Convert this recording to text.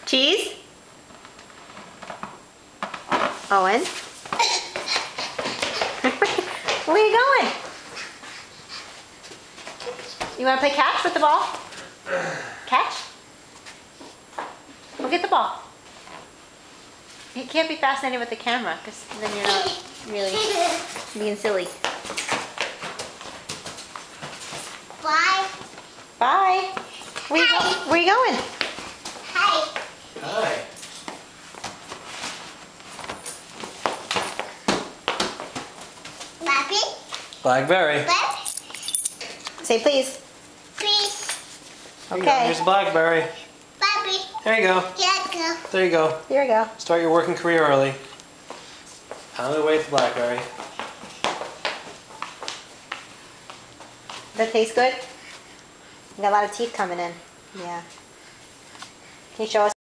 Cheese? Owen? Where are you going? You want to play catch with the ball? Catch? Go get the ball. You can't be fascinated with the camera because then you're not really being silly. Bye. Bye. Where are you going? Hi. Hi. Bobby. Blackberry. Bobby. Say please. Please. Here you go. Okay. Here's a blackberry. Bobby. There you go. Yeah, go. There you go. Here we go. Start your working career early. Pound away at the blackberry. Does that taste good? You got a lot of teeth coming in. Yeah. Can you show us